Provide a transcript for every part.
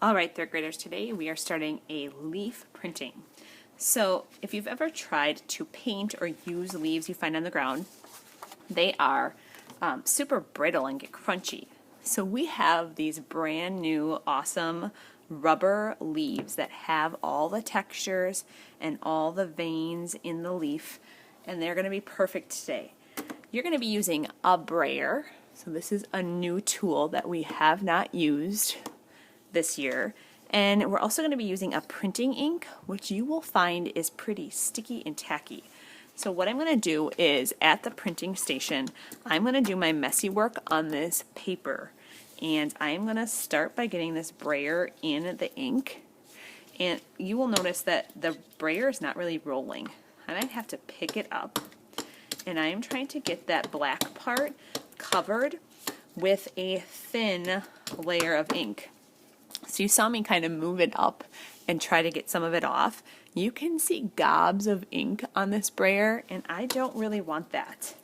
All right, third graders, today we are starting a leaf printing. So if you've ever tried to paint or use leaves you find on the ground, they are super brittle and get crunchy. So we have these brand new awesome rubber leaves that have all the textures and all the veins in the leaf, and they're going to be perfect today. You're going to be using a brayer. So this is a new tool that we have not used this year. And we're also going to be using a printing ink, which you will find is pretty sticky and tacky. So what I'm going to do is, at the printing station, I'm going to do my messy work on this paper. And I'm going to start by getting this brayer in the ink. And you will notice that the brayer is not really rolling. I might have to pick it up. And I'm trying to get that black part covered with a thin layer of ink. So you saw me kind of move it up and try to get some of it off. You can see gobs of ink on this brayer, and I don't really want that.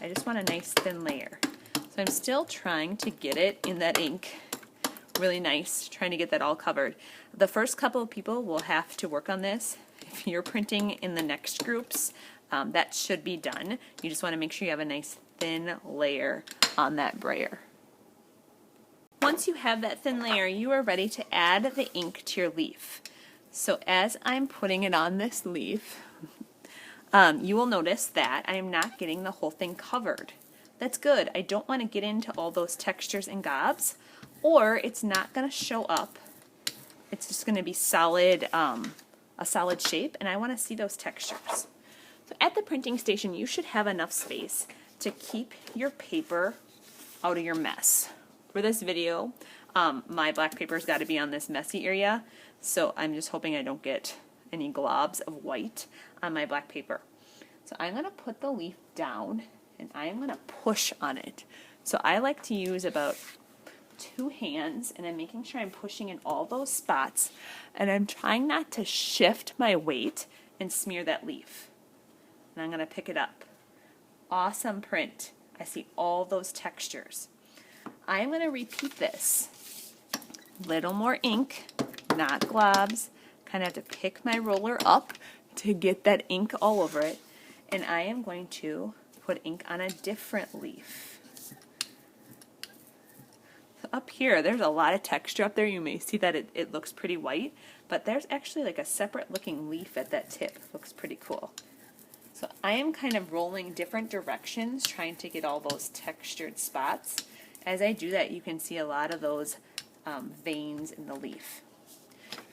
I just want a nice thin layer. So I'm still trying to get it in that ink really nice, trying to get that all covered. The first couple of people will have to work on this. If you're printing in the next groups, that should be done. You just want to make sure you have a nice thin layer on that brayer. Once you have that thin layer, you are ready to add the ink to your leaf. So as I'm putting it on this leaf, you will notice that I am not getting the whole thing covered. That's good. I don't want to get into all those textures and gobs, or it's not going to show up. It's just going to be solid, a solid shape, and I want to see those textures. So at the printing station, you should have enough space to keep your paper out of your mess. For this video, my black paper's got to be on this messy area, so I'm just hoping I don't get any globs of white on my black paper. So I'm going to put the leaf down, and I'm going to push on it. So I like to use about 2 hands, and I'm making sure I'm pushing in all those spots, and I'm trying not to shift my weight and smear that leaf. And I'm going to pick it up. Awesome print. I see all those textures. I'm going to repeat this. Little more ink, not globs. Kind of have to pick my roller up to get that ink all over it. And I am going to put ink on a different leaf. So up here, there's a lot of texture up there. You may see that it looks pretty white, but there's actually like a separate looking leaf at that tip. Looks pretty cool. So I am kind of rolling different directions, trying to get all those textured spots. As I do that, you can see a lot of those veins in the leaf.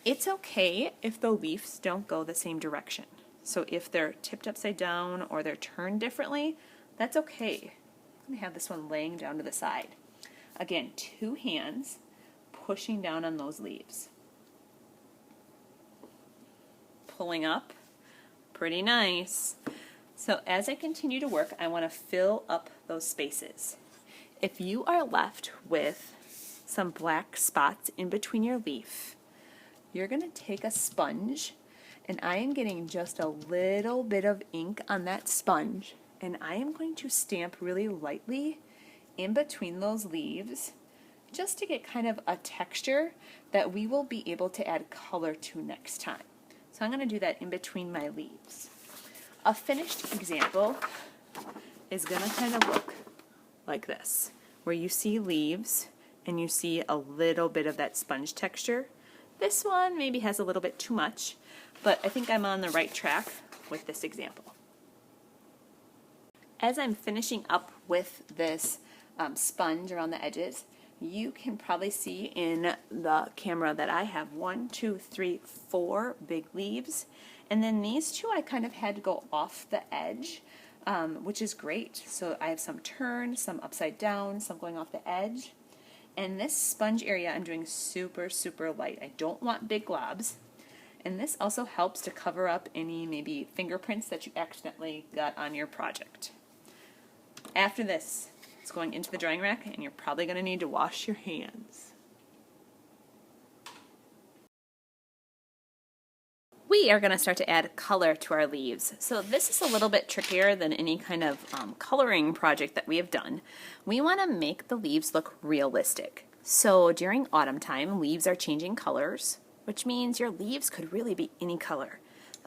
It's okay if the leaves don't go the same direction. So if they're tipped upside down or they're turned differently, that's okay. I'm going to have this one laying down to the side. Again, 2 hands pushing down on those leaves. Pulling up. Pretty nice. So as I continue to work, I want to fill up those spaces. If you are left with some black spots in between your leaf, you're going to take a sponge, and I am getting just a little bit of ink on that sponge, and I am going to stamp really lightly in between those leaves just to get kind of a texture that we will be able to add color to next time. So I'm going to do that in between my leaves. A finished example is going to kind of look like this, where you see leaves and you see a little bit of that sponge texture. This one maybe has a little bit too much, but I think I'm on the right track with this example. As I'm finishing up with this sponge around the edges, you can probably see in the camera that I have 1, 2, 3, 4 big leaves, and then these 2 I kind of had to go off the edge, which is great. So I have some turned, some upside down, some going off the edge. And this sponge area I'm doing super, super light. I don't want big globs. And this also helps to cover up any maybe fingerprints that you accidentally got on your project. After this, it's going into the drying rack, and you're probably going to need to wash your hands. We are going to start to add color to our leaves. So this is a little bit trickier than any kind of coloring project that we have done. We want to make the leaves look realistic. So during autumn time, leaves are changing colors, which means your leaves could really be any color.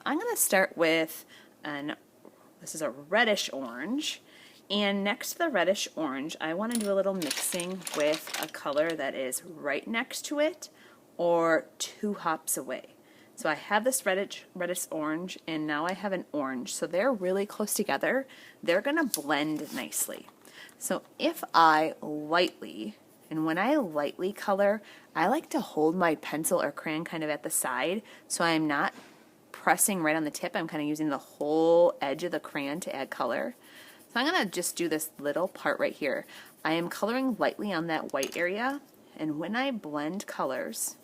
I'm going to start with this is a reddish orange, and next to the reddish orange, I want to do a little mixing with a color that is right next to it or 2 hops away. So I have this reddish orange, and now I have an orange. So they're really close together. They're going to blend nicely. So if I lightly, and when I lightly color, I like to hold my pencil or crayon kind of at the side so I'm not pressing right on the tip. I'm kind of using the whole edge of the crayon to add color. So I'm going to just do this little part right here. I am coloring lightly on that white area, and when I blend colors,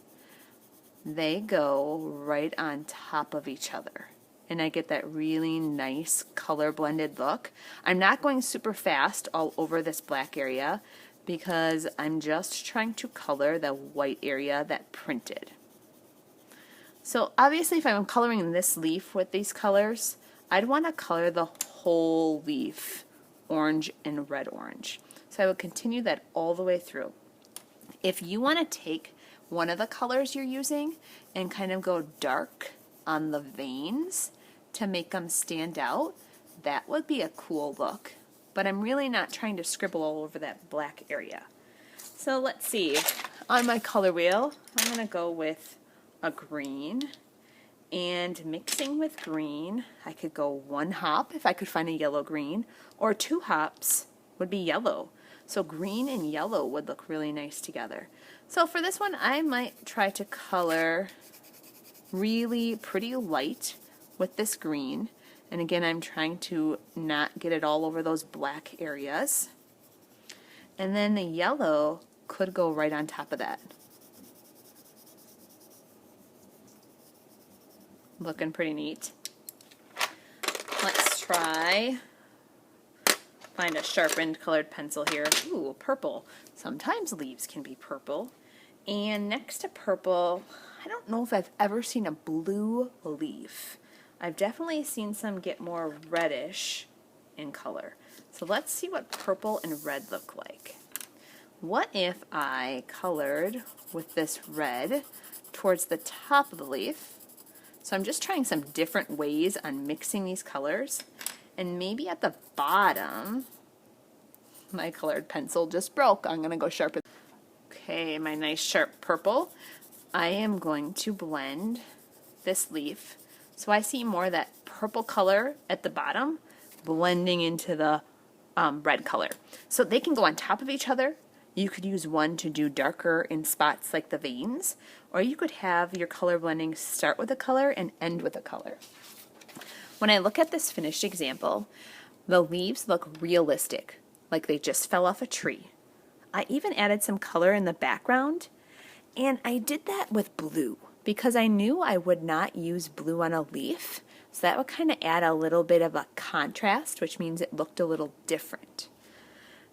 they go right on top of each other. And I get that really nice color blended look. I'm not going super fast all over this black area because I'm just trying to color the white area that printed. So obviously if I'm coloring this leaf with these colors, I'd want to color the whole leaf orange and red orange. So I would continue that all the way through. If you want to take one of the colors you're using and kind of go dark on the veins to make them stand out, that would be a cool look. But I'm really not trying to scribble all over that black area. So let's see. On my color wheel, I'm going to go with a green, and mixing with green, I could go 1 hop if I could find a yellow green, or 2 hops would be yellow. So green and yellow would look really nice together. So for this one, I might try to color really pretty light with this green. And again, I'm trying to not get it all over those black areas. And then the yellow could go right on top of that. Looking pretty neat. Let's try, find a sharpened colored pencil here. Ooh, purple. Sometimes leaves can be purple. And next to purple, I don't know if I've ever seen a blue leaf. I've definitely seen some get more reddish in color. So let's see what purple and red look like. What if I colored with this red towards the top of the leaf? So I'm just trying some different ways on mixing these colors. And maybe at the bottom, my colored pencil just broke. I'm going to go sharpen. Okay, my nice sharp purple. I am going to blend this leaf. So I see more of that purple color at the bottom blending into the red color. So they can go on top of each other. You could use one to do darker in spots like the veins, or you could have your color blending start with a color and end with a color. When I look at this finished example, the leaves look realistic, like they just fell off a tree. I even added some color in the background, and I did that with blue because I knew I would not use blue on a leaf, so that would kind of add a little bit of a contrast, which means it looked a little different.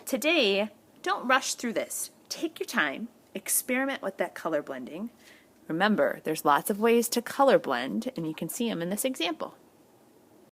Today, don't rush through this. Take your time, experiment with that color blending. Remember, there's lots of ways to color blend, and you can see them in this example.